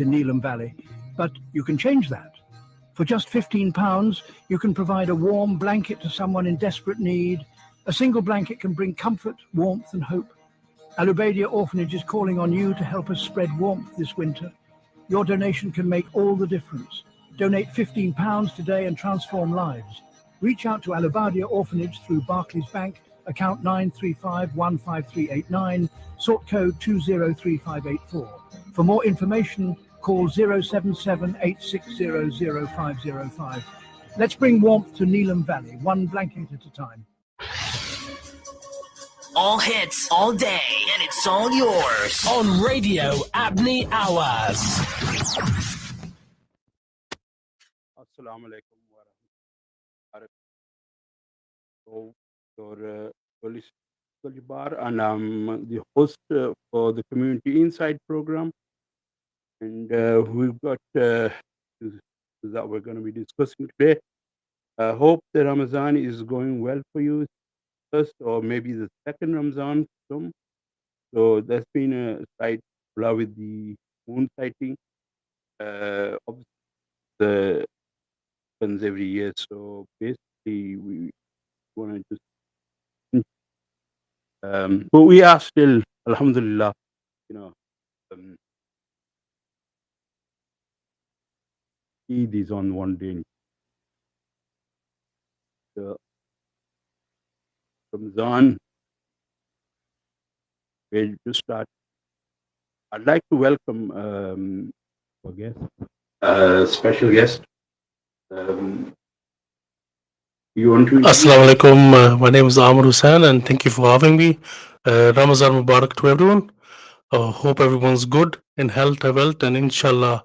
in Neelam Valley, but you can change that. For just £15, you can provide a warm blanket to someone in desperate need. A single blanket can bring comfort, warmth and hope. Alubadia Orphanage is calling on you to help us spread warmth this winter. Your donation can make all the difference. Donate £15 today and transform lives. Reach out to Alubadia Orphanage through Barclays Bank, account 935-15389, sort code 203584. For more information, call 077 860 0505. Let's bring warmth to Neelam Valley, one blanket at a time. All hits, all day, and it's all yours. On Radio Abney Hours. Assalamu alaikum wa rahmatullahi. Your police Bar, and I'm the host for the Community Insight program. And we've got that we're going to be discussing today. I hope the Ramadan is going well for you, first or maybe the second Ramadan. So there's been a slight blah with the moon sighting. Obviously, the happens every year. So basically, we want to just. But we are still, Alhamdulillah, Eid is on one day. Ramadan, we'll just start. I'd like to welcome our guest, special guest. You want to? Assalamu alaikum. My name is Amar Hussain, and thank you for having me. Ramazan Mubarak to everyone. Hope everyone's good in health, wealth, and inshallah,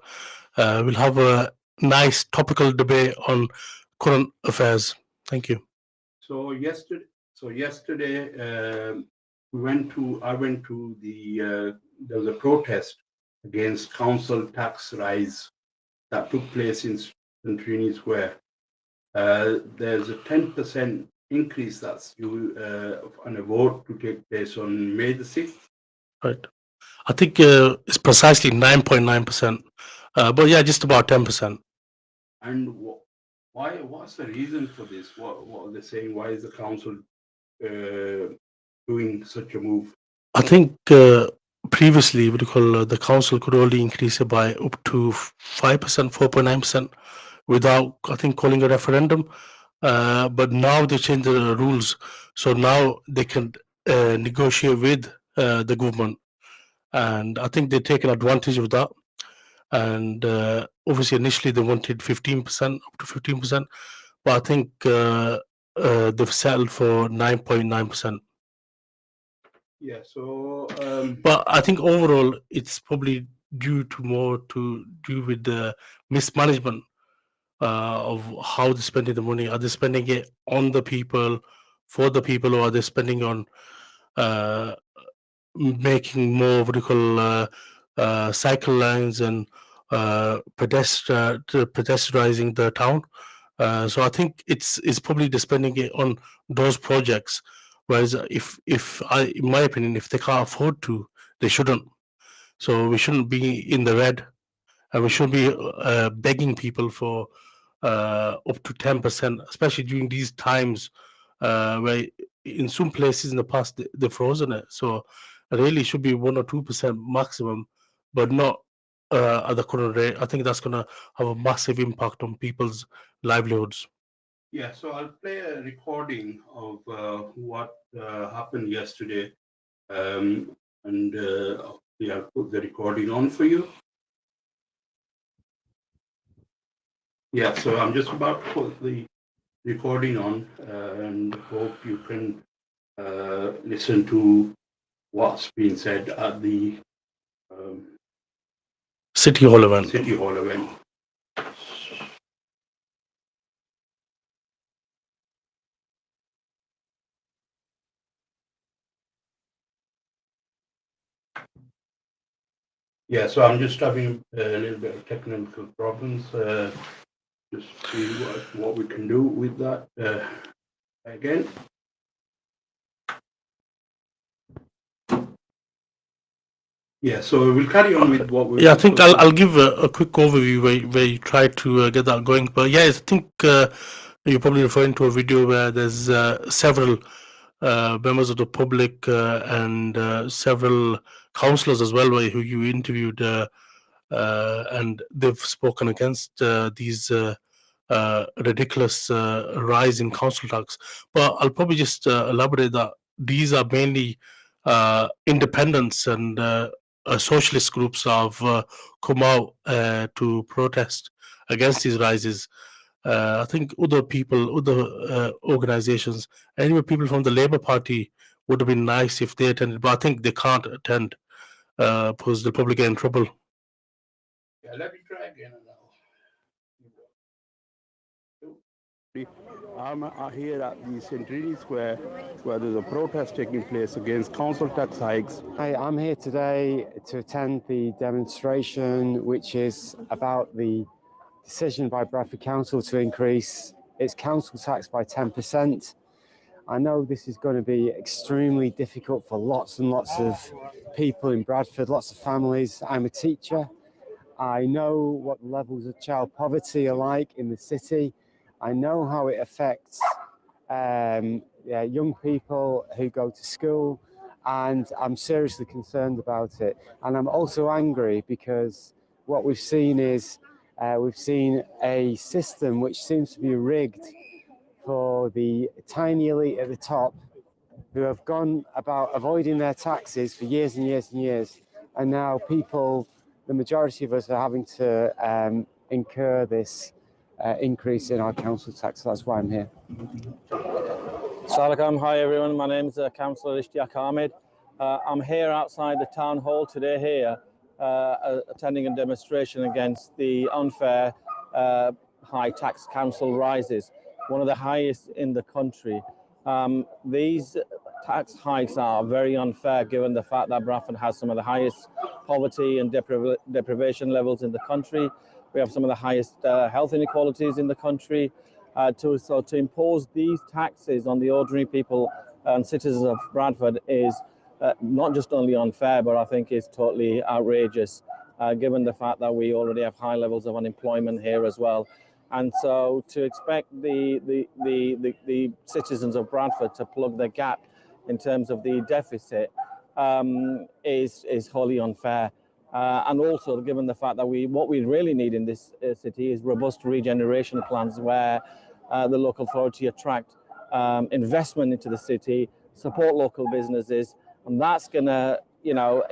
we'll have a nice topical debate on current affairs. Thank you. So yesterday, I went to there was a protest against council tax rise that took place in St. Trini Square. There's a 10% increase that's due on a vote to take place on May the 6th. Right. I think it's precisely 9.9%. But yeah, just about 10%. And what's the reason for this? What are they saying? Why is the council doing such a move? I think previously, the council could only increase it by up to 5%, 4.9%, without, I think, calling a referendum. But now they changed the rules, so now they can negotiate with the government, and I think they've taken advantage of that. And obviously, initially they wanted 15%, up to 15%, but I think they've settled for 9.9%. Yeah. So, but I think overall it's probably due with the mismanagement of how they're spending the money. Are they spending it on the people, for the people, or are they spending on making more cycle lines and pedestrianizing the town? So I think it's probably they're spending it on those projects. Whereas in my opinion, if they can't afford to, they shouldn't. So we shouldn't be in the red, and we shouldn't be begging people for up to 10%, especially during these times where in some places in the past they've frozen it. So it really should be 1 or 2% maximum, but not at the current rate. I think that's going to have a massive impact on people's livelihoods. Yeah, so I'll play a recording of what happened yesterday, and I'll put the recording on for you. Yeah, so I'm just about to put the recording on, and hope you can listen to what's being said at the City Hall event. Yeah, so I'm just having a little bit of technical problems. Just see what we can do with that again. Yeah, so we'll carry on with what we Yeah, I think I'll give a quick overview where you try to get that going. But yeah, I think you're probably referring to a video where there's several members of the public and several councillors as well, who you interviewed, and they've spoken against these ridiculous rise in council tax. But I'll probably just elaborate that these are mainly independents and socialist groups have come out to protest against these rises. I think other people, other organizations, anyway, people from the Labour Party would have been nice if they attended, but I think they can't attend because they'll probably get in trouble. Yeah, let me try again now. I'm here at the Centrini Square, where there's a protest taking place against council tax hikes. Hi, I'm here today to attend the demonstration, which is about the decision by Bradford Council to increase its council tax by 10%. I know this is going to be extremely difficult for lots and lots of people in Bradford, lots of families. I'm a teacher. I know what levels of child poverty are like in the city. I know how it affects young people who go to school, and I'm seriously concerned about it. And I'm also angry because what we've seen is we've seen a system which seems to be rigged for the tiny elite at the top who have gone about avoiding their taxes for years and years and years. And now people, the majority of us, are having to incur this increase in our council tax. So that's why I'm here. Salaam, hi everyone. My name is Councillor Ishtiaq Ahmed. I'm here outside the town hall today here, attending a demonstration against the unfair high tax council rises, one of the highest in the country. These tax hikes are very unfair given the fact that Bradford has some of the highest poverty and deprivation levels in the country. We have some of the highest health inequalities in the country. To impose these taxes on the ordinary people and citizens of Bradford is not just only unfair, but I think is totally outrageous, given the fact that we already have high levels of unemployment here as well. And so to expect the citizens of Bradford to plug the gap in terms of the deficit is wholly unfair. And also, given the fact that what we really need in this city is robust regeneration plans where the local authority attract investment into the city, support local businesses, and that's going to,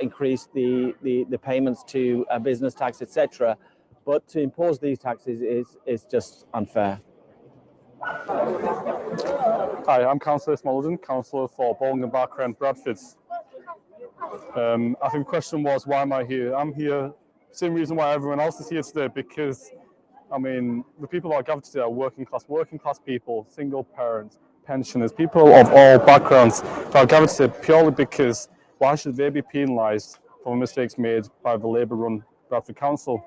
increase the payments to business tax, etc. But to impose these taxes is just unfair. Hi, I'm Councillor Smolden, Councillor for Bollingham, Barker and Bradford. I think the question was, why am I here? I'm here, same reason why everyone else is here today, because, the people that are gathered today are working class people, single parents, pensioners, people of all backgrounds that are gathered today purely because why should they be penalised for mistakes made by the Labour-run Bradford Council?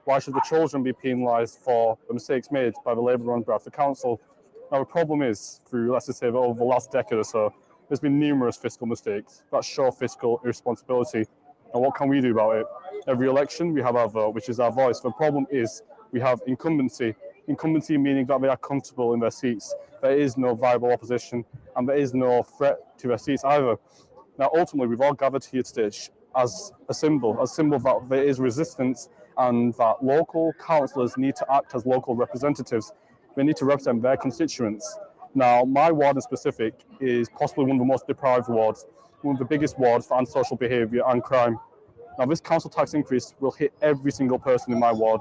Why should the children be penalised for the mistakes made by the Labour-run Bradford Council? Now, the problem is, through, let's just say, over the last decade or so, there's been numerous fiscal mistakes that show fiscal irresponsibility. And what can we do about it? Every election, we have our vote, which is our voice. The problem is we have incumbency. Incumbency meaning that they are comfortable in their seats. There is no viable opposition, and there is no threat to their seats either. Now, ultimately, we've all gathered here today as a symbol that there is resistance and that local councillors need to act as local representatives. They need to represent their constituents. Now, my ward in specific is possibly one of the most deprived wards, one of the biggest wards for antisocial behaviour and crime. Now, this council tax increase will hit every single person in my ward.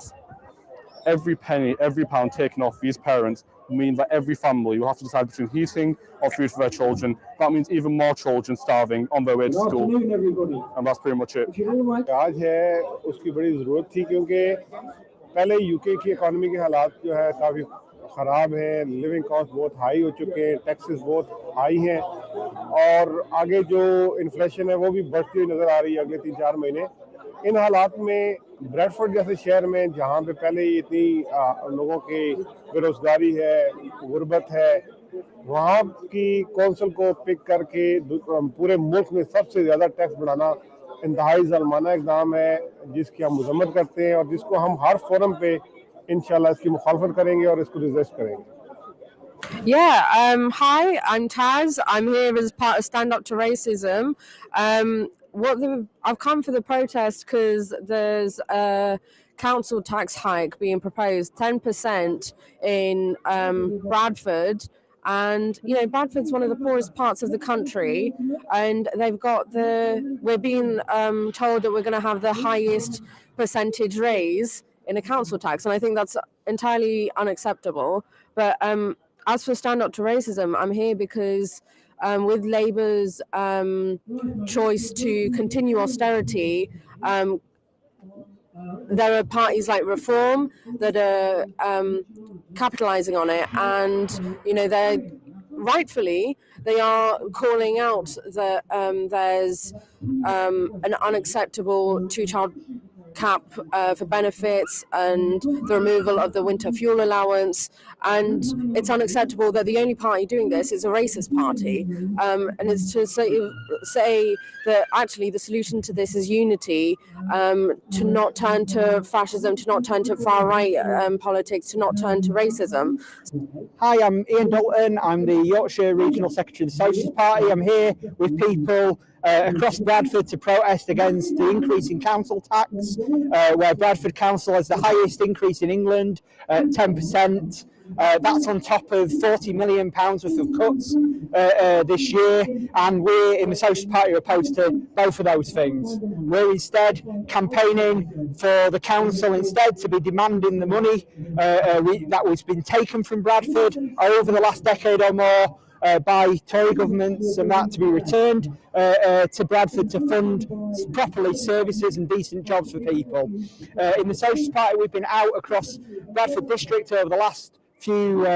Every penny, every pound taken off these parents will mean that every family will have to decide between heating or food for their children. That means even more children starving on their way to school. And that's pretty much it. आज है उसकी बड़ी ज़रूरत थी क्योंकि पहले UK की economy के हालात जो है काफ़ी ख़राब है, लिविंग कॉस्ट बहुत हाई हो चुके हैं, टैक्सेस बहुत हाई हैं और आगे जो इन्फ्लेशन है वो भी बढ़ती हुई नज़र आ रही है अगले 3-4 महीने। इन हालात में ब्रैडफोर्ड जैसे शहर में जहाँ पे पहले ही इतनी लोगों की बेरोज़गारी है, गुर्बत है, वहाँ की कौंसिल को पिक करके पूरे मुल्क में सबसे ज़्यादा टैक्स बढ़ाना इंतहाई ज़ालमाना इक़दाम है जिसकी हम मज़म्मत करते हैं और जिसको हम हर फोरम पे इंशाल्लाह इसकी मुखालफत करेंगे और इसको रिजेस्ट करेंगे। Hi, I'm Taz. I'm here as part of Stand Up to Racism. I've come for the protest because there's a council tax hike being proposed, 10% in Bradford. And, you know, Bradford's one of the poorest parts of the country. And we're being told that we're going to have the highest percentage raise in a council tax. And I think that's entirely unacceptable. But as for Stand Up to Racism, I'm here because with Labour's choice to continue austerity, there are parties like Reform that are capitalising on it, and you know they are calling out that there's an unacceptable two-child cap for benefits and the removal of the winter fuel allowance, and it's unacceptable that the only party doing this is a racist party, and it's to say that actually the solution to this is unity, to not turn to fascism, to not turn to far right politics, to not turn to racism. Hi, I'm Ian Dalton. I'm the Yorkshire Regional Secretary of the Socialist Party. I'm here with people across Bradford to protest against the increase in council tax, where Bradford Council has the highest increase in England, 10%. That's on top of £40 million worth of cuts this year, and we in the Socialist Party are opposed to both of those things. We're instead campaigning for the council instead to be demanding the money that was been taken from Bradford over the last decade or more by Tory governments, and that to be returned to Bradford to fund properly services and decent jobs for people. In the Socialist Party, we've been out across Bradford district over the last few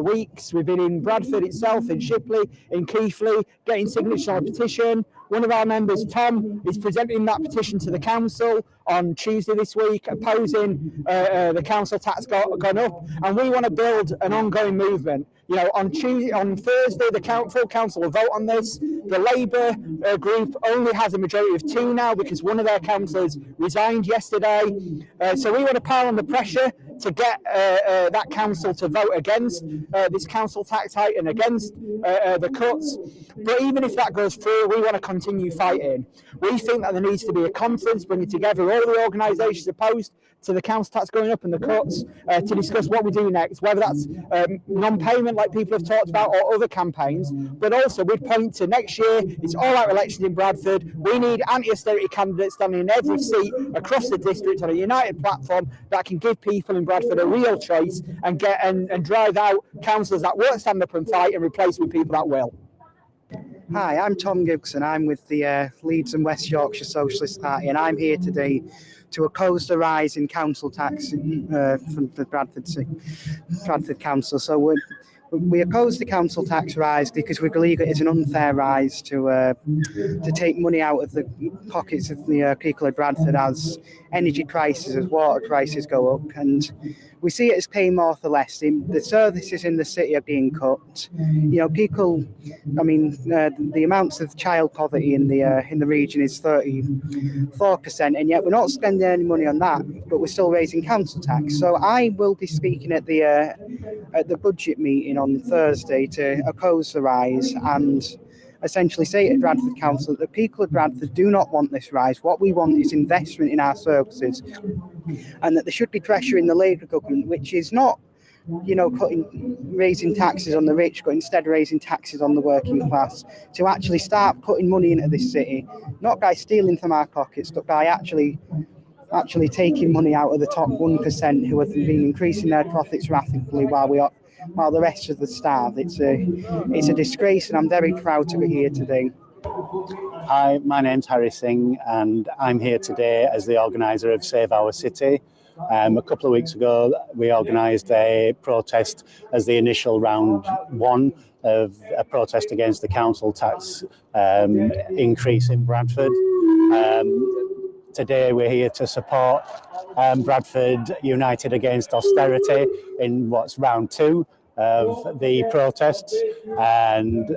weeks. We've been in Bradford itself, in Shipley, in Keighley, getting signatures on a petition. One of our members, Tom, is presenting that petition to the council on Tuesday this week, opposing the council tax gone up, and we want to build an ongoing movement. You know, on Thursday, the full council will vote on this. The Labour group only has a majority of 2 now because one of their councillors resigned yesterday. So we want to pile on the pressure to get that council to vote against this council tax hike and against the cuts. But even if that goes through, we want to continue fighting. We think that there needs to be a conference bringing together all the organisations opposed to the council tax going up and the cuts to discuss what we do next, whether that's non-payment like people have talked about or other campaigns. But also we'd point to next year, it's all-out elections in Bradford. We need anti-austerity candidates standing in every seat across the district on a united platform that can give people in Bradford a real choice and get and drive out councillors that won't stand up and fight and replace with people that will. Hi, I'm Tom Gibson. I'm with the Leeds and West Yorkshire Socialist Party, and I'm here today to oppose the rise in council tax from the Bradford Council. So we oppose the council tax rise because we believe it is an unfair rise to take money out of the pockets of the people of Bradford as energy prices, as water prices go up, and we see it as paying more for less. The services in the city are being cut. You know, people. I mean, the amounts of child poverty in the region is 34%, and yet we're not spending any money on that, but we're still raising council tax. So I will be speaking at the budget meeting on Thursday to oppose the rise and essentially say to Bradford Council that the people of Bradford do not want this rise. What we want is investment in our services, and that there should be pressure in the Labour government, which is not, you know, raising taxes on the rich, but instead raising taxes on the working class, to actually start putting money into this city, not by stealing from our pockets, but by actually taking money out of the top 1% who have been increasing their profits rapidly while the rest of the starve. It's a disgrace, and I'm very proud to be here today. Hi, my name's Harry Singh, and I'm here today as the organiser of Save Our City. A couple of weeks ago, we organised a protest as the initial round 1 of a protest against the council tax increase in Bradford. Today, we're here to support Bradford United Against Austerity in what's round 2 of the protests, and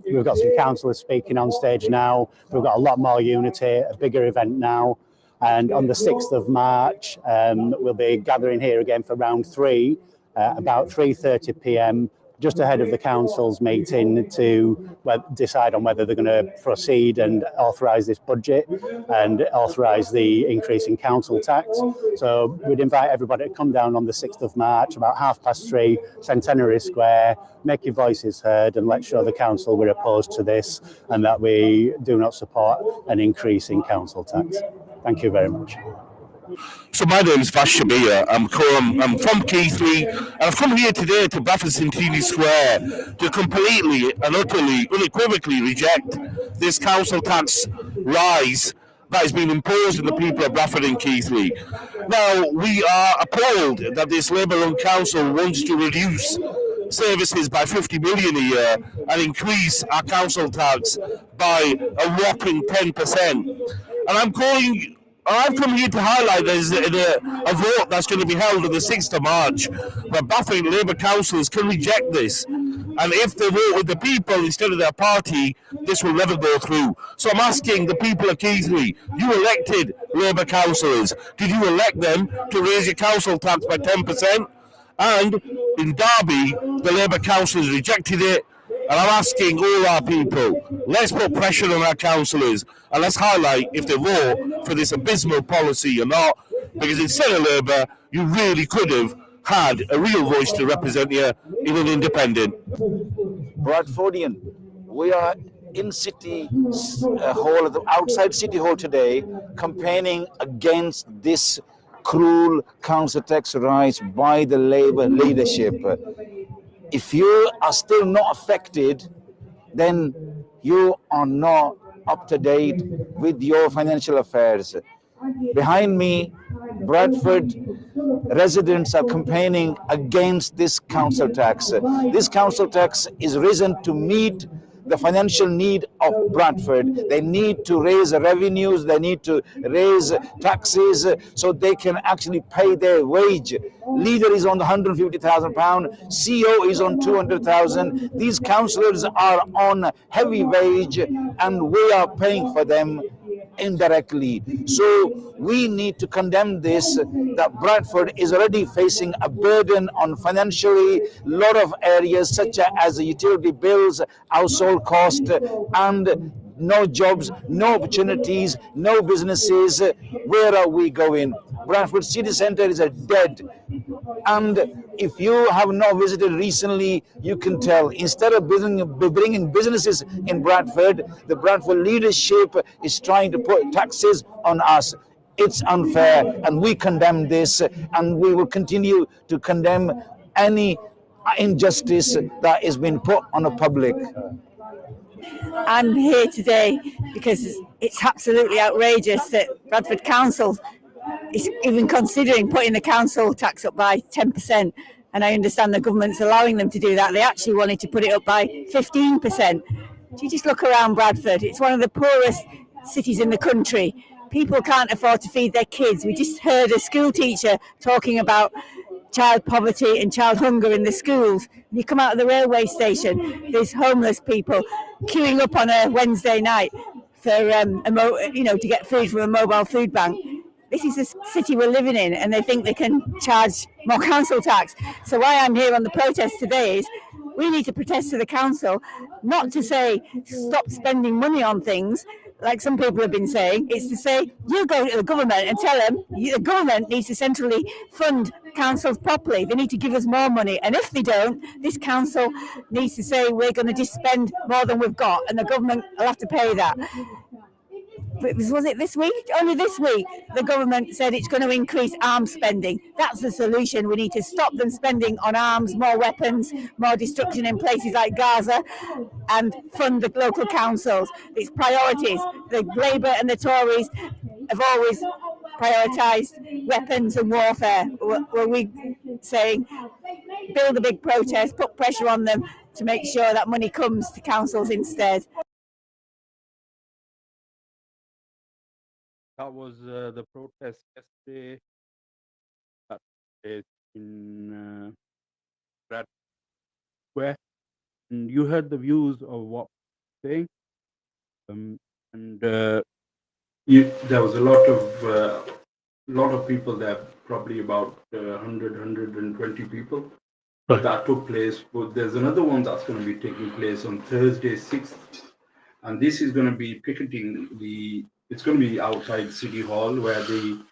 we've got some councillors speaking on stage now. We've got a lot more unity, a bigger event now, and on the 6th of March we'll be gathering here again for round 3 about 3:30 p.m. just ahead of the council's meeting to decide on whether they're going to proceed and authorise this budget and authorise the increase in council tax. So we'd invite everybody to come down on the 6th of March, about 3:30, Centenary Square, make your voices heard and let's show the council we're opposed to this and that we do not support an increase in council tax. Thank you very much. So my name is Vash Shamia. I'm from Keighley, and I've come here today to Bradford Centenary Square to completely and utterly, unequivocally reject this council tax rise that has been imposed on the people of Bradford and Keighley. Now, we are appalled that this Labour-run council wants to reduce services by 50 million a year and increase our council tax by a whopping 10%. And I've come here to highlight there's a vote that's going to be held on the 6th of March where Bradford Labour councillors can reject this. And if they vote with the people instead of their party, this will never go through. So I'm asking the people of Keighley, you elected Labour councillors. Did you elect them to raise your council tax by 10%? And in Derby, the Labour councillors rejected it. And I'm asking all our people, let's put pressure on our councillors and let's highlight if they vote for this abysmal policy or not, because instead of Labour, you really could have had a real voice to represent you in an independent. Bradfordian, we are in City Hall, outside City Hall today, campaigning against this cruel council tax rise by the Labour leadership. If you are still not affected, then you are not up to date with your financial affairs. Behind me, Bradford residents are campaigning against this council tax. This council tax is risen to meet the financial need of Bradford. They need to raise revenues, they need to raise taxes so they can actually pay their wage. Leader is on £150,000, CEO is on 200,000. These councillors are on heavy wage and we are paying for them indirectly. So we need to condemn this, that Bradford is already facing a burden on financially lot of areas such as utility bills, household cost, and no jobs, no opportunities, no businesses. Where are we going? Bradford city centre is dead. And if you have not visited recently, you can tell. Instead of bringing businesses in Bradford, the Bradford leadership is trying to put taxes on us. It's unfair, and we condemn this, and we will continue to condemn any injustice that has been put on the public. I'm here today because it's absolutely outrageous that Bradford Council is even considering putting the council tax up by 10%. And I understand the government's allowing them to do that. They actually wanted to put it up by 15%. Do you just look around Bradford? It's one of the poorest cities in the country. People can't afford to feed their kids. We just heard a school teacher talking about child poverty and child hunger in the schools. You come out of the railway station, there's homeless people queuing up on a Wednesday night for to get food from a mobile food bank. This is the city we're living in, and they think they can charge more council tax. So why I'm here on the protest today is we need to protest to the council, not to say stop spending money on things like some people have been saying. It's to say you go to the government and tell them the government needs to centrally fund councils properly. They need to give us more money, and if they don't, this council needs to say we're going to just spend more than we've got, and the government will have to pay that. Was it this week? Only this week, the government said it's going to increase arms spending. That's the solution. We need to stop them spending on arms, more weapons, more destruction in places like Gaza, and fund the local councils. It's priorities. The Labour and the Tories have always prioritised weapons and warfare. Were we saying build a big protest, put pressure on them to make sure that money comes to councils instead? That was the protest yesterday in Bradford Square, and you heard the views of what I'm saying. And there was a lot of people there, probably about 120 people. Right. That took place. But there's another one that's going to be taking place on Thursday, 6th, and this is going to be picketing it's going to be outside City Hall where the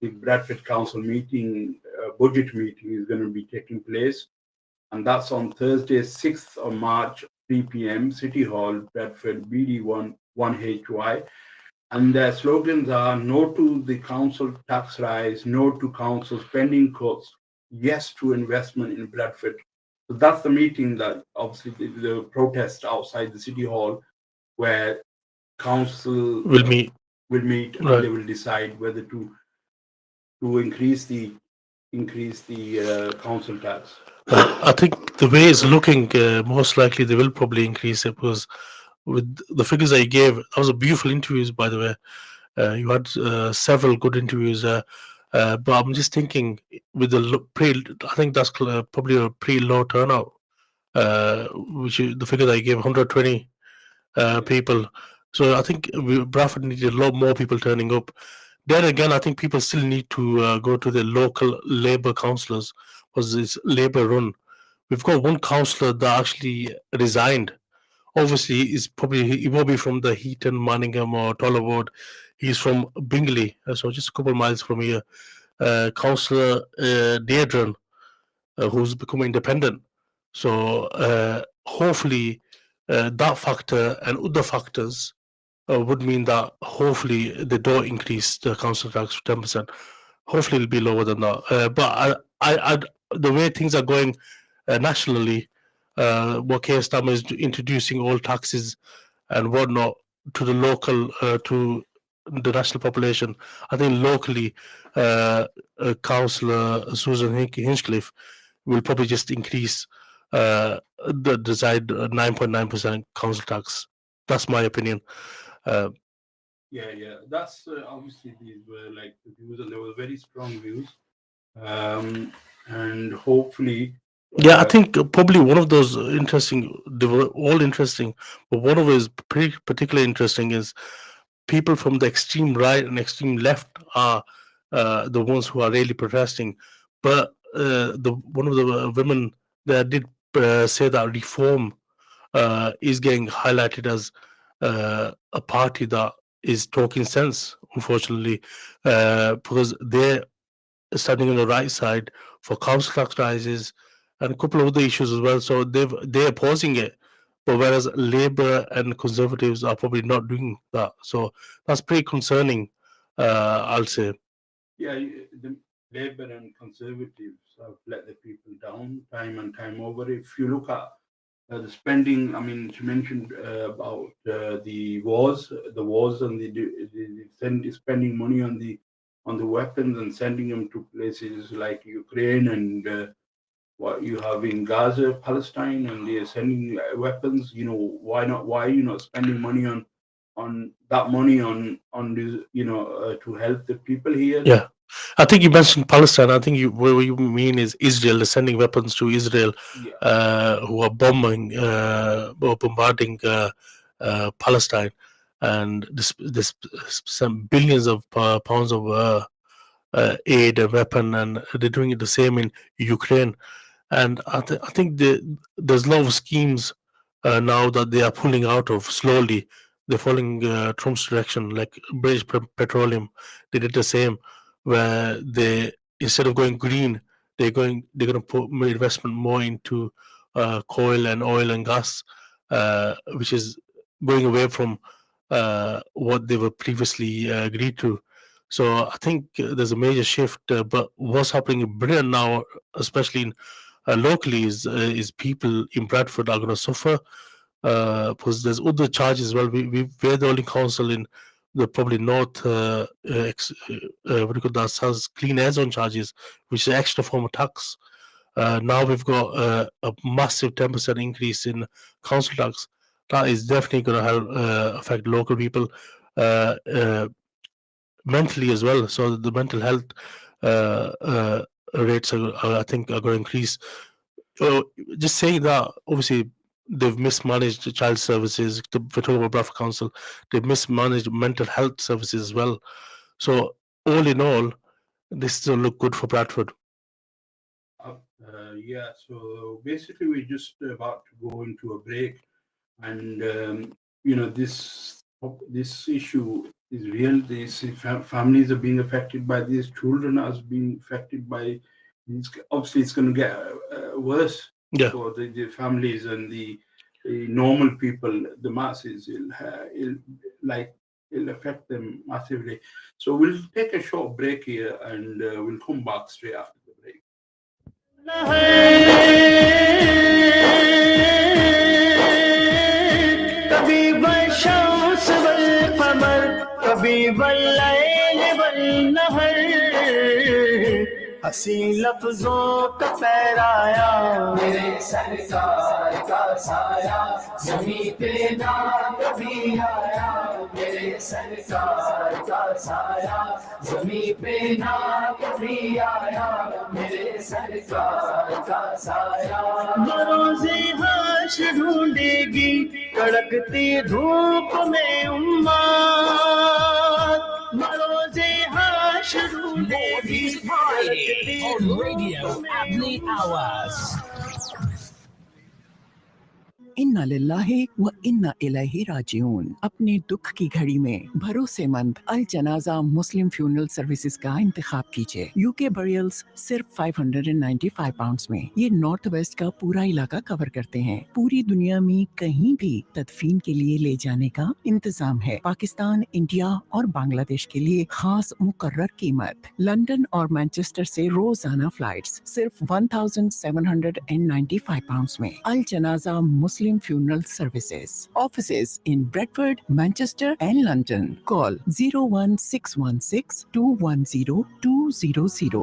Bradford Council meeting, budget meeting, is going to be taking place, and that's on Thursday, 6th of March, 3 p.m. City Hall, Bradford, BD1 1HY. And their slogans are no to the council tax rise, no to council spending cuts, yes to investment in Bradford. So that's the meeting that obviously the protest outside the City Hall where council Will meet. And Right. they will decide whether to increase the council tax. I think the way it's looking, most likely they will probably increase it because with the figures I gave, that was a beautiful interviews, by the way. You had several good interviews, but I'm just thinking with I think that's probably a pretty low turnout, which the figure I gave 120 people. So I think Bradford needed a lot more people turning up. Then again, I think people still need to go to the local Labour councillors because it's Labour run. We've got one councillor that actually resigned. Obviously, he won't be from the Heaton, Manningham, or Toller ward. He's from Bingley, so just a couple of miles from here. Councillor Deirdre, who's become independent. So hopefully, that factor and other factors would mean that hopefully they don't increase the council tax to 10%. Hopefully, it'll be lower than that. But the way things are going nationally, what Keir Starmer is introducing all taxes and whatnot to the local, to the national population. I think locally, Councillor Susan Hinchcliffe will probably just increase the desired 9.9% council tax. That's my opinion. Yeah. That's obviously these were like the views, and they were very strong views. And hopefully, Yeah, I think probably one of those interesting. They were all interesting, but one of those particularly interesting is people from the extreme right and extreme left are the ones who are really protesting. But the one of the women that did say that reform is getting highlighted as a party that is talking sense, unfortunately, because they're standing on the right side for council tax rises and a couple of other issues as well. So they're opposing it, but whereas Labour and Conservatives are probably not doing that. So that's pretty concerning, I'll say. yeah, the Labour and Conservatives have let the people down time and time over. If you look at the spending, I mean, you mentioned about the wars and the spending money on the weapons and sending them to places like Ukraine and what you have in Gaza, Palestine, and they're sending weapons. You know, why not? Why are you not spending money on that money on this? To help the people here. Yeah. I think you mentioned Palestine. I think what you mean is Israel is sending weapons to Israel, who are bombing or bombarding Palestine, and this some billions of pounds of aid and weapon, and they're doing it the same in Ukraine. And I think there's a lot of schemes now that they are pulling out of slowly. They're following Trump's direction, like British Petroleum. They did the same, where they instead of going green, they're going to put more investment more into coal and oil and gas, which is going away from what they were previously agreed to. So I think there's a major shift. But what's happening in Britain now, especially in locally, is people in Bradford are going to suffer because there's other charges as well. We're the only council in the probably north, what do you call that, has clean air zone charges, which is an extra form of tax. Now we've got a massive 10% increase in council tax. That is definitely going to help affect local people mentally as well. So the mental health rates I think are going to increase. just saying that obviously they've mismanaged the child services. We're talking about Bradford Council. They've mismanaged mental health services as well. So all in all, this doesn't look good for Bradford. Yeah, so basically we're just about to go into a break, and this issue is real. These families are being affected by this. Children are being affected by these. Obviously, it's going to get worse for the families and the normal people, the masses. It'll affect them massively. So we'll take a short break here, and we'll come back straight after the break. कभी बशम्स वल कमर कभी वल्लैल वल नहर हसी लफ्जों का पैराया मेरे सरकार का साया ज़मीं पे ना कभी आया मेरे सरकार का साया ज़मीं पे ना कभी आया मेरे सरकार का साया बरोज़े हाश ढूंढेगी कड़कती धूप में उम्मत बरोज़े हाश ढूंढेगी on Radio Abney Hours. इन्ना लिल्लाहि व इन्ना इलैहि राजिऊन। अपने दुख की घड़ी में भरोसेमंद अल जनाजा मुस्लिम फ्यूनरल सर्विसेज का इंतखाब कीजिए। यूके बरियल्स सिर्फ 595 पाउंड्स में। ये नॉर्थ वेस्ट का पूरा इलाका कवर करते हैं। पूरी दुनिया में कहीं भी तदफीन के लिए ले जाने का इंतजाम है। पाकिस्तान, इंडिया और बांग्लादेश के लिए खास मुकर्रर कीमत। लंदन और मैनचेस्टर से रोजाना फ्लाइट्स सिर्फ 1795 पाउंड्स में। अल जनाजा मुस्लिम Funeral Services. Offices in Bradford, Manchester and London. Call 01616 210 200.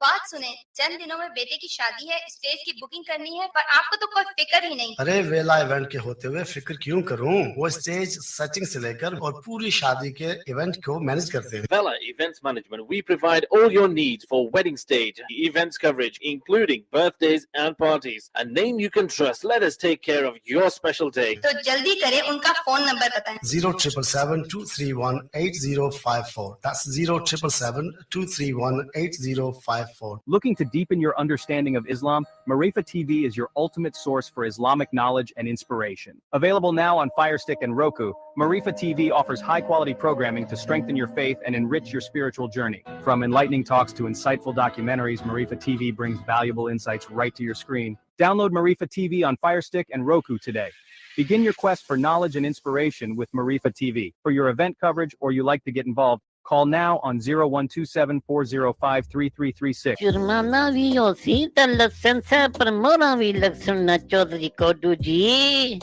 बात सुने, चंद दिनों में बेटे की शादी है, स्टेज की बुकिंग करनी है, पर आपको तो कोई फिक्र ही नहीं। अरे वेला इवेंट के होते हुए फिक्र क्यों करूं? वो स्टेज सेटिंग से लेकर और पूरी शादी के इवेंट को मैनेज करते हैं। Vela Events Management, we provide all your needs for wedding stage, events coverage, including birthdays and parties. A name you can trust. Let us take care of your special day. तो जल्दी करें, उनका phone number बताएं। 0777 231 8054. That's 0777 231 8054. Looking to deepen your understanding of Islam, Marifa TV is your ultimate source for Islamic knowledge and inspiration. Available now on Fire Stick and Roku, Marifa TV offers high-quality programming to strengthen your faith and enrich your spiritual journey. From enlightening talks to insightful documentaries, Marifa TV brings valuable insights right to your screen. Download Marifa TV on Fire Stick and Roku today. Begin your quest for knowledge and inspiration with Marifa TV. For your event coverage or you like to get involved, call now on 0127 405 3336. जुर्माना भी होसी तो लसन से पर मोरा भी लसन चौधरी को दूजी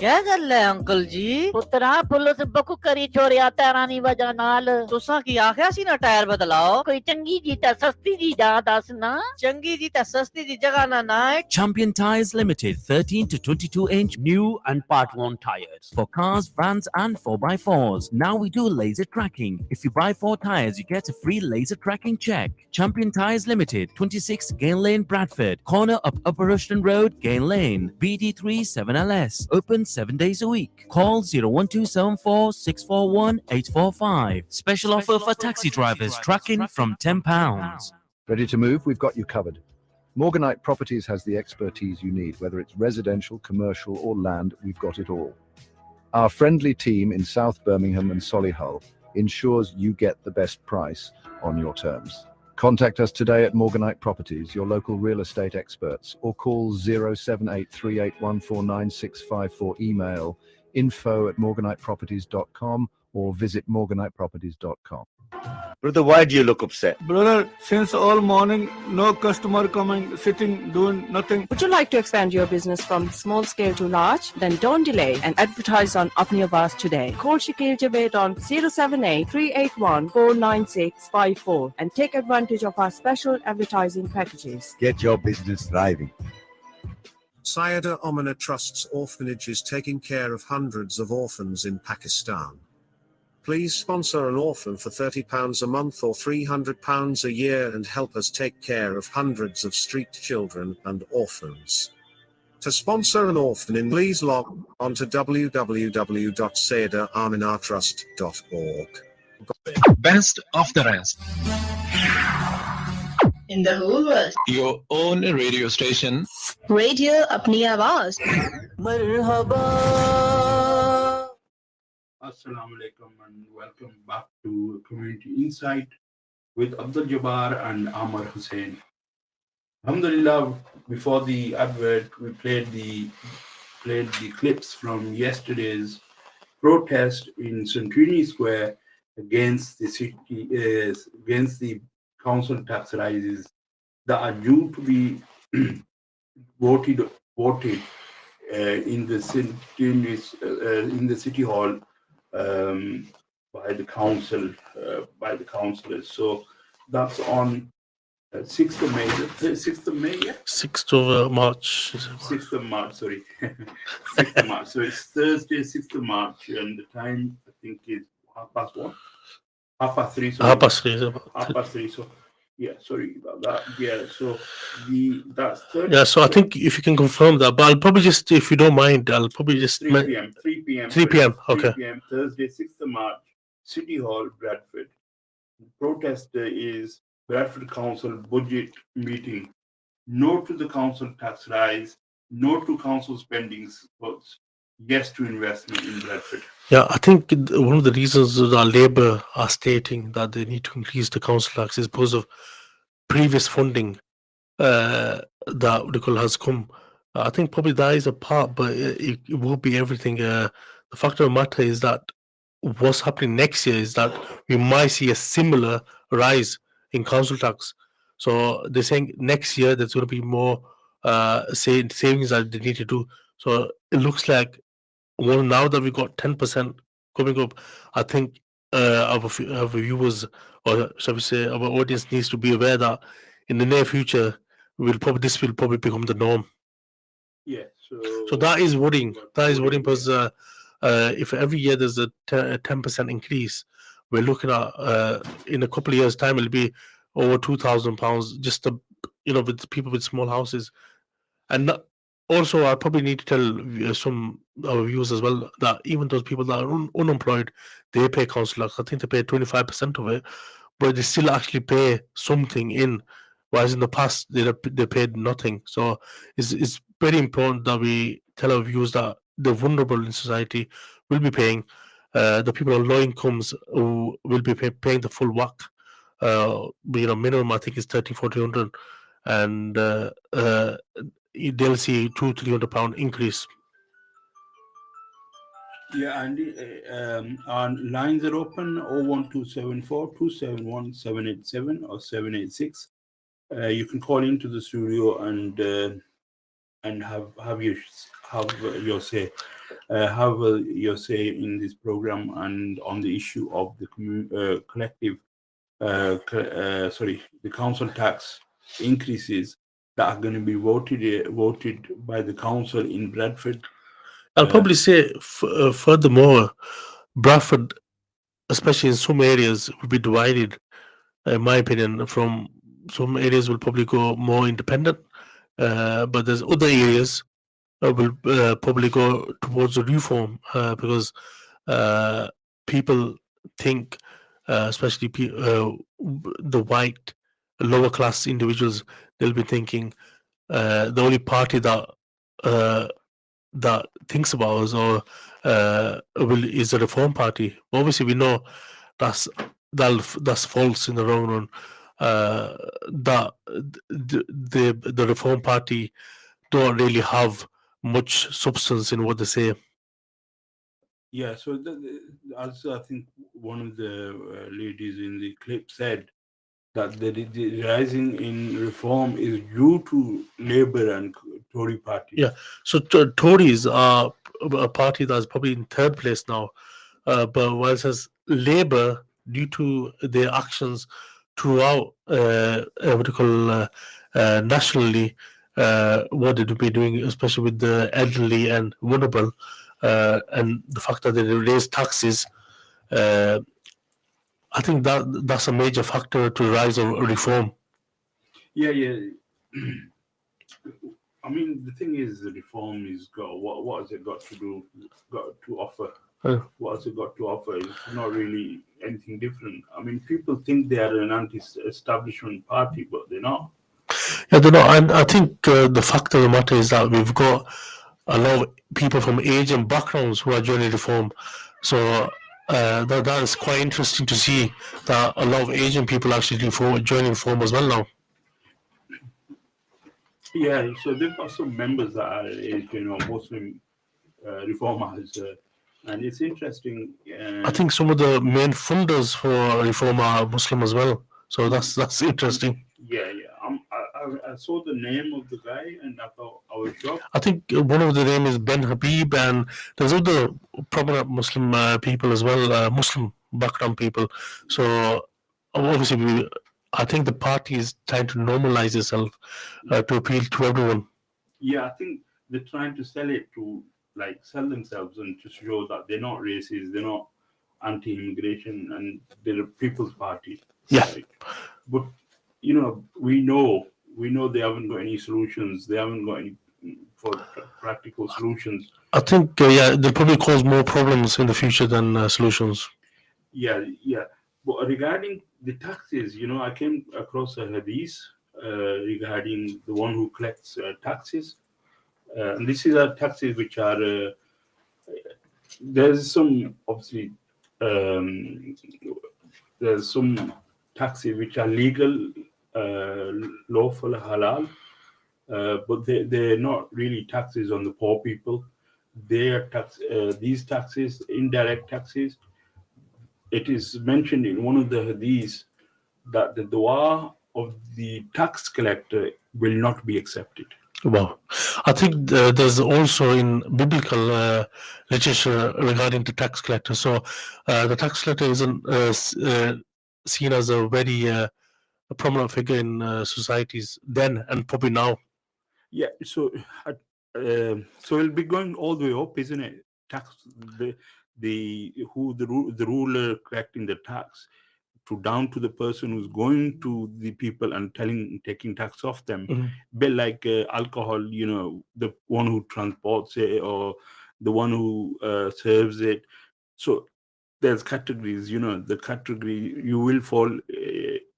क्या कर ले अंकल जी पुत्रा पुलिस बकु करी छोड़िया तैरानी वजह नाल तुसा की आख्या सी ना टायर बदलाओ कोई चंगी जी ता सस्ती जी दा दस ना चंगी जी ता सस्ती जी जगह ना ना Champion Tires Limited 13 to 22 inch new and part 1 tires for cars, vans and 4x4s. Now we do laser tracking. If you buy 4 tires, you get a free laser tracking check. Champion Tires Limited, 26 Gain Lane, Bradford, corner up Upper Rushton Road, Gain Lane, BD3 7LS, open 7 days a week. Call 01274 641 845. Special offer for taxi drivers, tracking from £10. Ready to move? We've got you covered. Morganite Properties has the expertise you need, whether it's residential, commercial or land, we've got it all. Our friendly team in South Birmingham and Solihull ensures you get the best price on your terms. Contact us today at Morganite Properties, your local real estate experts, or call 07838149654, email info@morganiteproperties.com or visit morganiteproperties.com. Brother, why do you look upset? Brother, since all morning, no customer coming, sitting, doing nothing. Would you like to expand your business from small scale to large? Then don't delay and advertise on Apni Awaaz today. Call Shakil Javed on 078-381-49654 and take advantage of our special advertising packages. Get your business thriving. Sayyidah Omana Trust's orphanage is taking care of hundreds of orphans in Pakistan. Please sponsor an orphan for £30 a month or £300 a year and help us take care of hundreds of street children and orphans. To sponsor an orphan, please log on to www.sadaaminatrust.org. Best of the rest. In the whole world. Your own radio station. Radio अपनी आवाज. Assalamu alaikum and welcome back to Community Insight with Abdul Jabbar and Amar Hussain. Alhamdulillah, before the advert, we played the clips from yesterday's protest in Centrini Square against the council tax rises that are due to be voted in the city hall by the councillors. So that's on 6th of May. 6th of May, yeah? 6th of March. 6th of March, sorry. 6th of March. So it's Thursday, 6th of March, and the time I think is 1:30. 3:30. Sorry. 3:30. 3:30. So yeah, sorry about that. Yeah, so that's 30. Yeah, so I think if you can confirm that, but I'll probably just, if you don't mind, I'll probably just 3 p.m. 3 p.m. 3 p.m. Okay. 3 p.m. Thursday, 6th of March, City Hall, Bradford. The protest is Bradford Council budget meeting. No to the council tax rise. No to council spending cuts. Yes to investment in Bradford. Yeah, I think one of the reasons that Labour are stating that they need to increase the council tax is because of previous funding that has come. I think probably that is a part, but it won't be everything. The fact of the matter is that what's happening next year is that we might see a similar rise in council tax. So they're saying next year there's going to be more savings that they need to do. So it looks like, well, now that we've got 10% coming up, I think our viewers, or shall we say, our audience needs to be aware that in the near future, this will probably become the norm. Yeah. So that is worrying. That is worrying because if every year there's a 10% increase, we're looking at in a couple of years' time it'll be over £2,000 just to, with people with small houses. And also, I probably need to tell some our viewers as well that even those people that are unemployed, they pay council tax. I think they pay 25% of it, but they still actually pay something in, whereas in the past they paid nothing. So it's very important that we tell our viewers that the vulnerable in society will be paying. The people on low incomes who will be paying the full whack. Minimum I think is 1,300, 1,400, and they'll see £200-300 increase. Yeah, and our lines are open 01274 271 787 or 786. You can call into the studio and have your say. Have your say in this program and on the issue of the the council tax increases that are going to be voted by the council in Bradford. I'll probably say furthermore, Bradford, especially in some areas, will be divided. In my opinion, from some areas will probably go more independent, but there's other areas will probably go towards the reform because people think, especially the white lower class individuals, they'll be thinking the only party that thinks about us or is the Reform Party. Obviously, we know that's false in the long run. That the Reform Party don't really have much substance in what they say. Yeah, so as I think one of the ladies in the clip said, that the rising in reform is due to Labour and Tory party. Yeah, so Tories are a party that's probably in third place now, but whilst as Labour, due to their actions throughout nationally, what they've been doing, especially with the elderly and vulnerable, and the fact that they raise taxes, I think that's a major factor to rise of reform. Yeah. I mean, the thing is, the reform is got what has it got to do? Got to offer? What has it got to offer? It's not really anything different. I mean, people think they are an anti-establishment party, but they're not. Yeah, they're not. And I think the fact of the matter is that we've got a lot of people from Asian backgrounds who are joining reform. So that is quite interesting to see that a lot of Asian people actually joining reform as well now. Yeah, so they've got some members that are, Muslim reformers, and it's interesting. I think some of the main funders for reform are Muslim as well. So that's interesting. Yeah. I saw the name of the guy, and I thought I was shocked. I think one of the name is Ben Habib, and there's other prominent Muslim people as well, Muslim background people. So obviously, I think the party is trying to normalize itself to appeal to everyone. Yeah, I think they're trying to sell it to sell themselves and to show that they're not racist, they're not anti-immigration, and they're a people's party. Yeah. But we know they haven't got any solutions. They haven't got any practical solutions. I think they'll probably cause more problems in the future than solutions. Yeah. But regarding the taxes, I came across a hadith regarding the one who collects taxes. And this is taxes which are there's some obviously there's some taxes which are legal, lawful, halal, but they're not really taxes on the poor people. They're these taxes, indirect taxes. It is mentioned in one of the hadiths that the dua of the tax collector will not be accepted. Wow. I think there's also in biblical literature regarding the tax collector. So the tax collector isn't seen as a very a prominent figure in societies then and probably now. Yeah. So it'll be going all the way up, isn't it? Tax the ruler collecting the tax down to the person who's going to the people and taking tax off them. Mm-hmm. Bit like alcohol, the one who transports it or the one who serves it. So there's categories. The category you will fall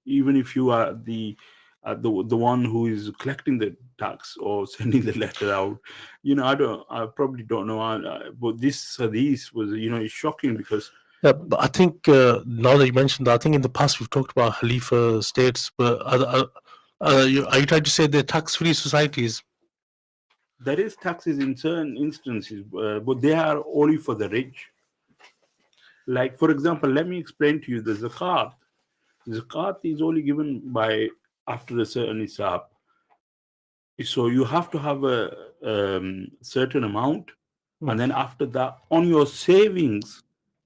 even if you are the one who is collecting the tax or sending the letter out. I probably don't know, but this was it's shocking because. Yeah, but I think now that you mentioned that, I think in the past we've talked about Khalifa states, but are you trying to say they're tax-free societies? There is taxes in certain instances, but they are only for the rich. Like, for example, let me explain to you the zakat. Zakat is only given by after a certain nisab. So you have to have a certain amount, and then after that, on your savings,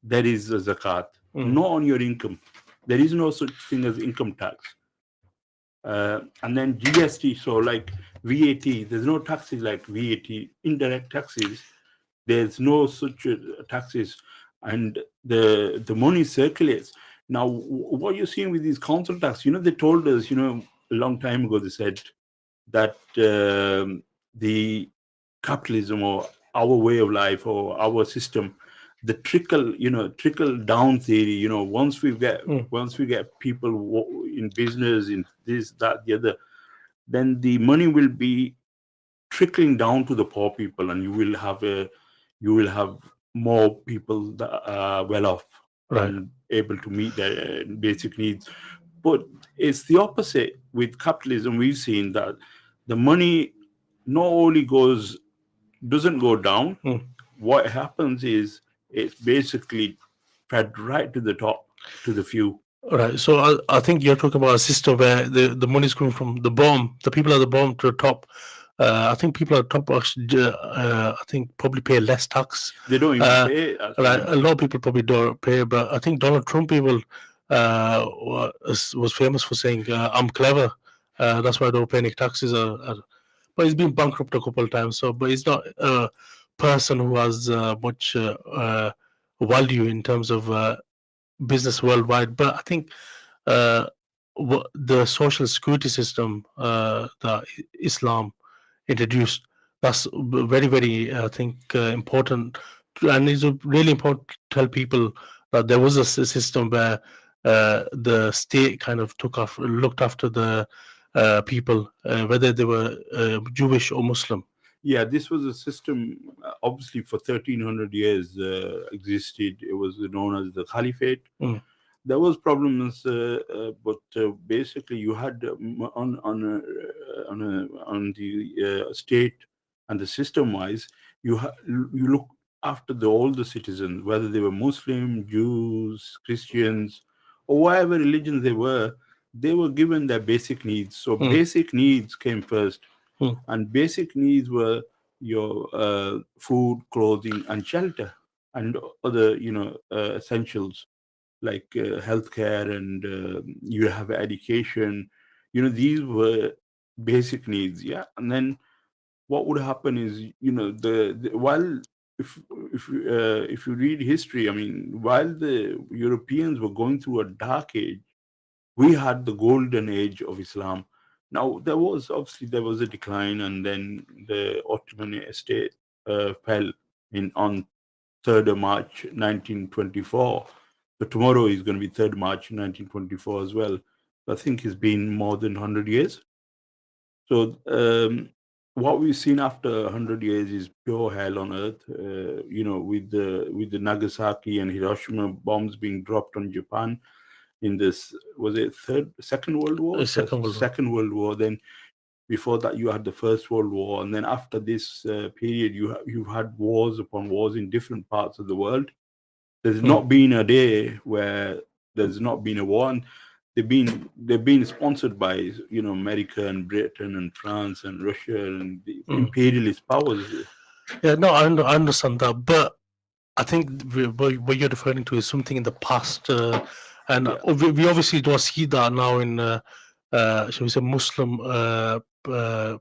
there is a zakat, not on your income. There is no such thing as income tax. And then GST, so like VAT, there's no taxes like VAT, indirect taxes. There's no such taxes, and the money circulates. Now, what you're seeing with these council tax, they told us, a long time ago, they said that the capitalism or our way of life or our system, the trickle down theory, once we get people in business, in this, that, the other, then the money will be trickling down to the poor people, and you will have more people that are well off, right, and able to meet their basic needs. But it's the opposite with capitalism. We've seen that the money not only doesn't go down. What happens is it's basically fed right to the top, to the few. Right. So I think you're talking about a system where the money is coming from the bottom, the people at the bottom to the top. I think people at the top actually, I think probably pay less tax. They don't even pay. Right. A lot of people probably don't pay, but I think Donald Trump even was famous for saying, "I'm clever, that's why I don't pay any taxes." But he's been bankrupt a couple of times. So, but he's not a person who has much value in terms of business worldwide. But I think the social security system that Islam introduced, that's very, very, I think, important, and it's really important to tell people that there was a system where the state kind of looked after the people, whether they were Jewish or Muslim. Yeah, this was a system, obviously for 1300 years existed. It was known as the Caliphate. Mm. There was problems, but basically you had on the state and the system wise, you look after all the citizens, whether they were Muslim, Jews, Christians, or whatever religion they were given their basic needs. So basic needs came first, and basic needs were your food, clothing, and shelter, and other essentials like healthcare, and you have education. These were basic needs. Yeah, and then what would happen is, the while if you read history, I mean, while the Europeans were going through a dark age, we had the golden age of Islam. Now there was a decline, and then the Ottoman state fell on 3rd of March 1924. So tomorrow is going to be 3rd March 1924 as well. I think it's been more than 100 years. So what we've seen after 100 years is pure hell on earth. With the Nagasaki and Hiroshima bombs being dropped on Japan in this, was it Second World War? Second World War. Then before that, you had the First World War, and then after this period, you've had wars upon wars in different parts of the world. There's not been a day where there's not been a war, and they've been sponsored by America and Britain and France and Russia and the imperialist powers. Yeah, no, I understand that, but I think what you're referring to is something in the past, and we obviously don't see that now in, shall we say, Muslim, the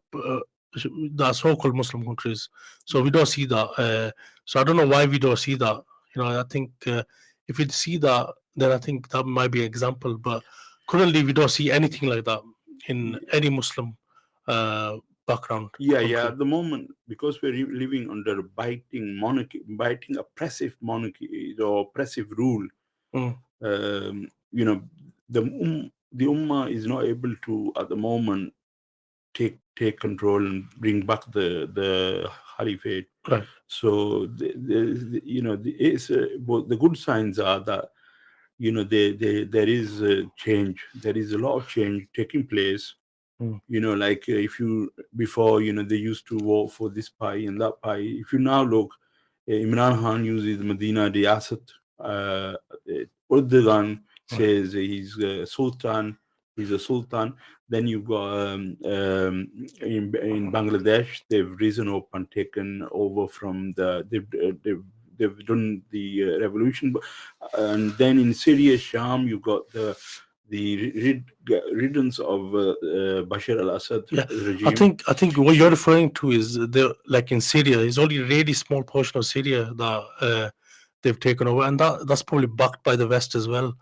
so-called Muslim countries. So we don't see that. So I don't know why we don't see that. I think if we see that, then I think that might be an example. But currently, we don't see anything like that in any Muslim background. Yeah. At the moment, because we're living under a biting oppressive monarchy or oppressive rule, the Ummah is not able to at the moment take control and bring back the Caliphate. Right. So the good signs are that there is change. There is a lot of change taking place. Like if you before, they used to vote for this pie and that pie. If you now look, Imran Khan uses Medina Riyasat. Erdogan says he's a sultan. He's a sultan. Then you've got in Bangladesh, they've risen up and taken over from they've done the revolution, and then in Syria, Sham, you've got the riddance of Bashar al-Assad regime. I think what you're referring to is like in Syria, it's only a really small portion of Syria that they've taken over, and that's probably backed by the West as well.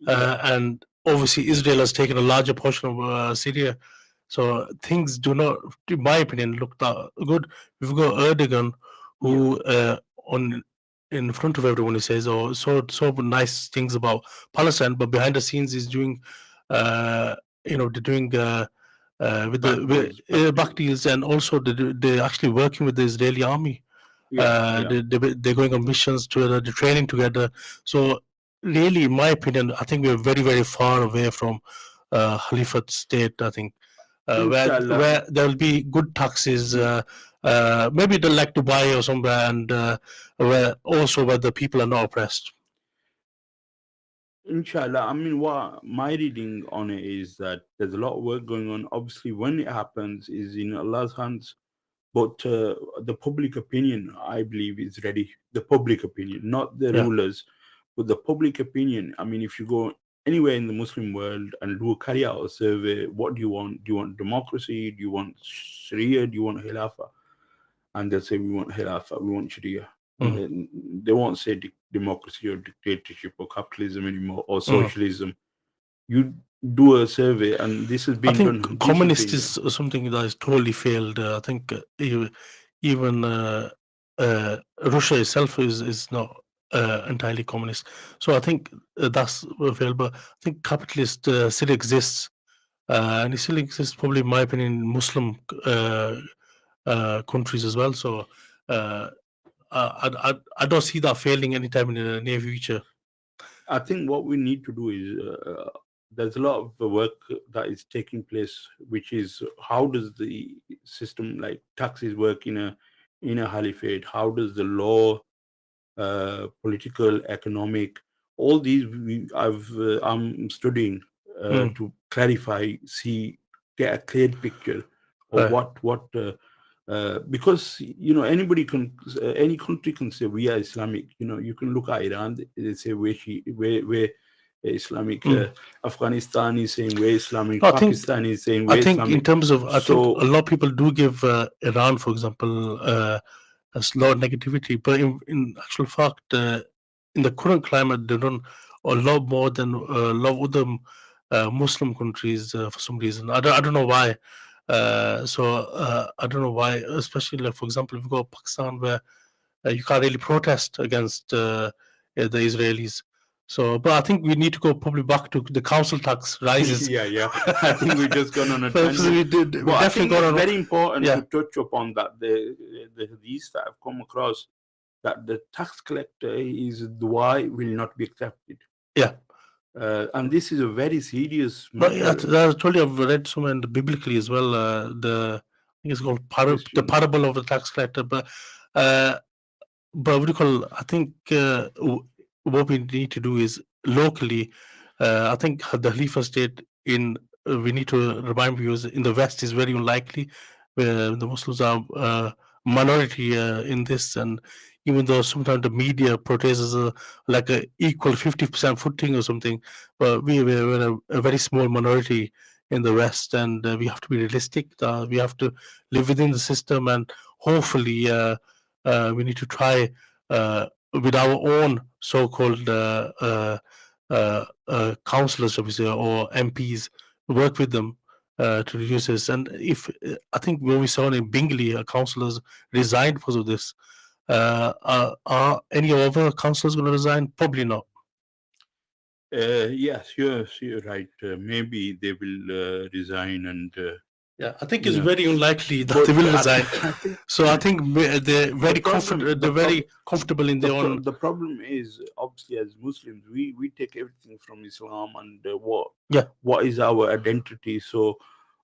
And obviously, Israel has taken a larger portion of Syria. So things do not, in my opinion, look that good. We've got Erdogan, who in front of everyone he says, so nice things about Palestine, but behind the scenes he's doing, they're doing with back deals, and also they're actually working with the Israeli army. They're going on missions together, they're training together. So really, in my opinion, I think we're very, very far away from Caliphate state. I think where there will be good taxes, maybe like Dubai or somewhere, and where the people are not oppressed. Inshallah. I mean, what my reading on it is that there's a lot of work going on. Obviously, when it happens is in Allah's hands, but the public opinion, I believe, is ready. The public opinion, not the rulers, but the public opinion. I mean, if you go anywhere in the Muslim world and carry out a survey, what do you want? Do you want democracy? Do you want Sharia? Do you want Khilafah? And they'll say, we want Khilafah, we want Sharia. They won't say democracy or dictatorship or capitalism anymore or Mhm. socialism. You do a survey, and this has I been think done. communist is something that has totally failed. I think even Russia itself is not entirely communist. So I think that's failed. But I think capitalist still exists, and it still exists, probably in my opinion, in Muslim countries as well. So I don't see that failing anytime in the near future. I think what we need to do is there's a lot of the work that is taking place, which is how does the system like taxes work in a caliphate? How does the law, political, economic, all these I'm studying to clarify, see, get a clear picture of what. Because anybody can, any country can say we are Islamic. You can look at Iran; they say we're Islamic. Afghanistan is saying we're Islamic. No, I think- Pakistan is saying I we're think Islamic. in terms of, I think So a lot of people do give Iran, for example, a lot of negativity, but in actual fact, in the current climate, they've done a lot more than a lot of other Muslim countries for some reason. I don't know why. I don't know why, especially like, for example, if you go to Pakistan, where you can't really protest against the Israelis. So, but I think we need to go probably back to the council tax rises. yeah. I think we just gone on a So tangent. we But I definitely think got it's on. very important Yeah. to touch upon that the hadiths that I've come across, that the tax collector is why will not be accepted. Yeah. And this is a very serious No, matter. I told you I've read somewhere biblically as well. I think it's called the parable of the tax collector. But what do you call? I think what we need to do is locally. I think the Khalifa state in we need to remind viewers in the West is very unlikely, where the Muslims are minority in this, and even though sometimes the media portrays as like a equal 50% footing or something, but we're a very small minority in the West, and we have to be realistic. We have to live within the system, and hopefully we need to try with our own so-called councillors, obviously, or MPs, work with them to reduce this. And if I think when we saw in Bingley, councillors resigned because of this. Are any other councillors going to resign? Probably not. Yes, you're right. Maybe they will resign and. Yeah, I think you it's know. very unlikely that But they will I resign. think So I think they're very problem- comfortable in their own. The problem is obviously as Muslims we take everything from Islam and Yeah. what is our identity. So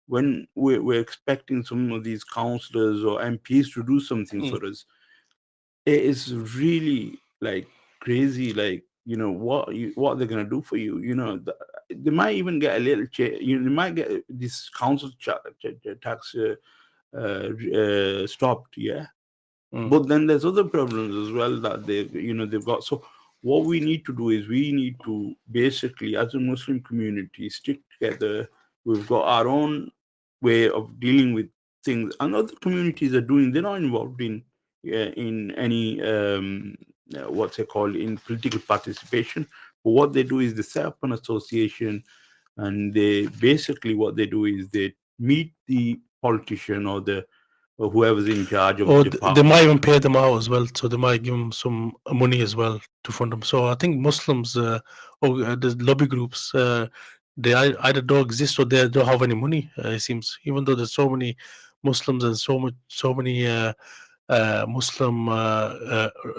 when we're expecting some of these councillors or MPs to do something for us, it is really like crazy. Like what they're gonna do for you. They might even get a little. They might get this council tax stopped. Yeah. But then there's other problems as well that they've got. So what we need to do is we need to basically, as a Muslim community, stick together. We've got our own way of dealing with things, and other communities are doing. They're not involved in any what's it called, in political participation. But what they do is they set up an association, and they basically what they do is they meet the politician or whoever's in charge of Or the they department. might even pay them out as well, so they might give them some money as well to fund them. So I think Muslims or the lobby groups, they either don't exist or they don't have any money. It seems, even though there's so many Muslims and so many Muslim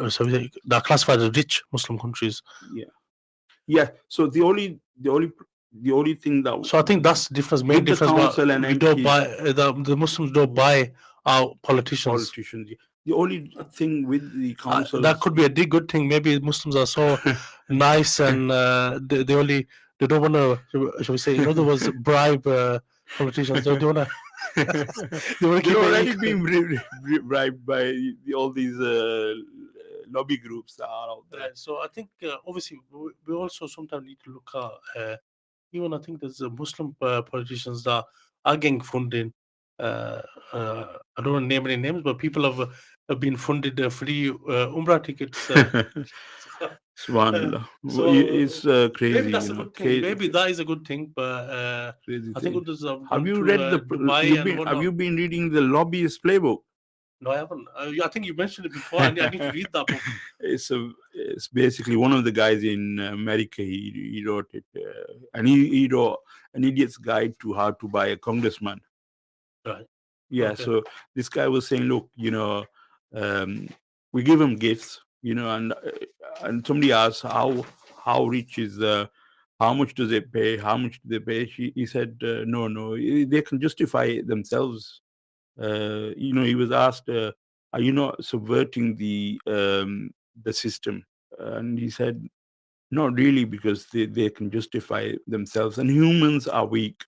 so that are classified as rich Muslim countries. Yeah. So the only thing that. So I think that's the difference. Main With the difference. council and We don't MPs. buy the Muslims don't buy our politicians. The only thing with the council That could be a good thing. Maybe Muslims are so nice and they don't want to, shall we say, in other words, bribe politicians. They want to. They want to keep They're it already equal. being bribed by all these lobby groups that are out there. Right. So I think obviously we also sometimes need to look at even I think there's Muslim politicians that are getting funding I don't want to name any names, but people have been funded free Umrah tickets. Subhanallah. So It's maybe crazy, that's you a know. good thing. Maybe that is a good thing, but Crazy I think thing. others have Have gone you to read the? Dubai You've and been. Have whatnot. you been reading the lobbyist playbook? No, I haven't. I think you mentioned it before. I need to read that book. It's basically one of the guys in America. He wrote it, and he wrote an idiot's guide to how to buy a congressman. Right. Yeah. Okay. So this guy was saying, look, we give him gifts, and somebody asked how rich is how much does it pay? How much do they pay? He said, no, they can justify it themselves. He was asked, are you not subverting the system? And he said, not really, because they can justify themselves. And humans are weak.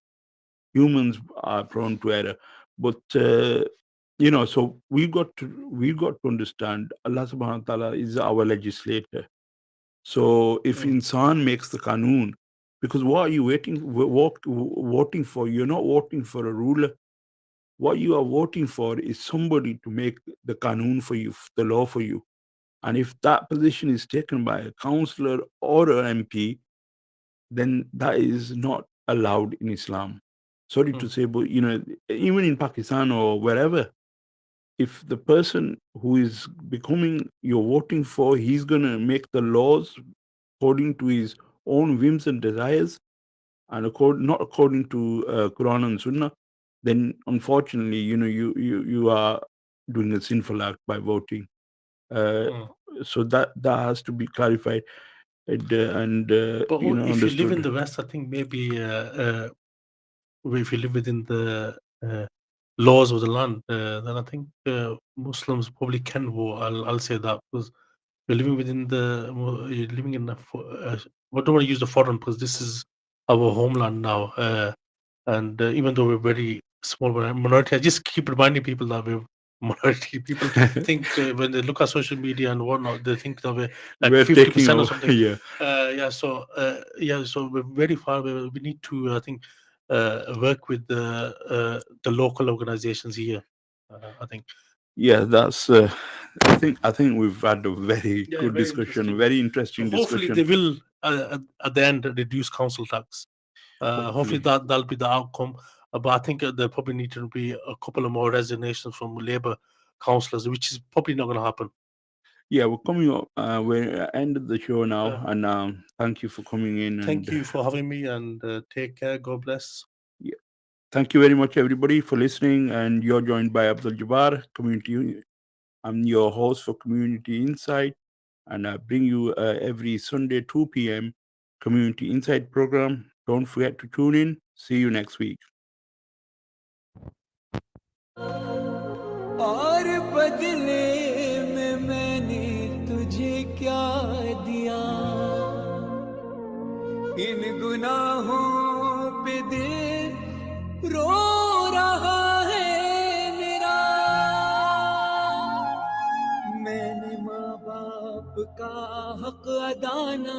Humans are prone to error. But so we got to understand Allah subhanahu wa ta'ala is our legislator. So if insan makes the qanun, because what are you voting for? You're not voting for a ruler. What you are voting for is somebody to make the qanun for you, the law for you. And if that position is taken by a councillor or an MP, then that is not allowed in Islam. Sorry to say, but even in Pakistan or wherever, if the person who is becoming you're voting for, he's gonna make the laws according to his own whims and desires, and not according to Quran and Sunnah, then unfortunately, you are doing a sinful act by voting. So that has to be clarified and But if you live understood. in the West, I think maybe if you live within the laws of the land, then I think Muslims probably can vote. I'll say that, because you're living within you're living in I don't want to use the foreign, because this is our homeland now. And even though we're very small minority, I just keep reminding people that we're minority. People think when they look at social media and whatnot, they think that we're like We're 50% taking or over, something. yeah. So we're very far away. We need to, I think, work with the local organizations here. I think. Yeah, that's. I think we've had a very good very discussion, very interesting Hopefully, discussion. they will at the end reduce council tax. Hopefully that'll be the outcome. But I think there probably need to be a couple of more resignations from Labour councillors, which is probably not going to happen. Yeah, we're coming up. We're ended the show now, and thank you for coming in. Thank you for having me, and take care. God bless. Yeah. Thank you very much, everybody, for listening. And you're joined by Abdul Jabbar, Community. I'm your host for Community Insight, and I bring you every Sunday 2 p.m. Community Insight program. Don't forget to tune in. See you next week. और बदले में मैंने तुझे क्या दिया, इन गुनाहों पे दिल रो रहा है मेरा। मैंने माँ बाप का हक अदा ना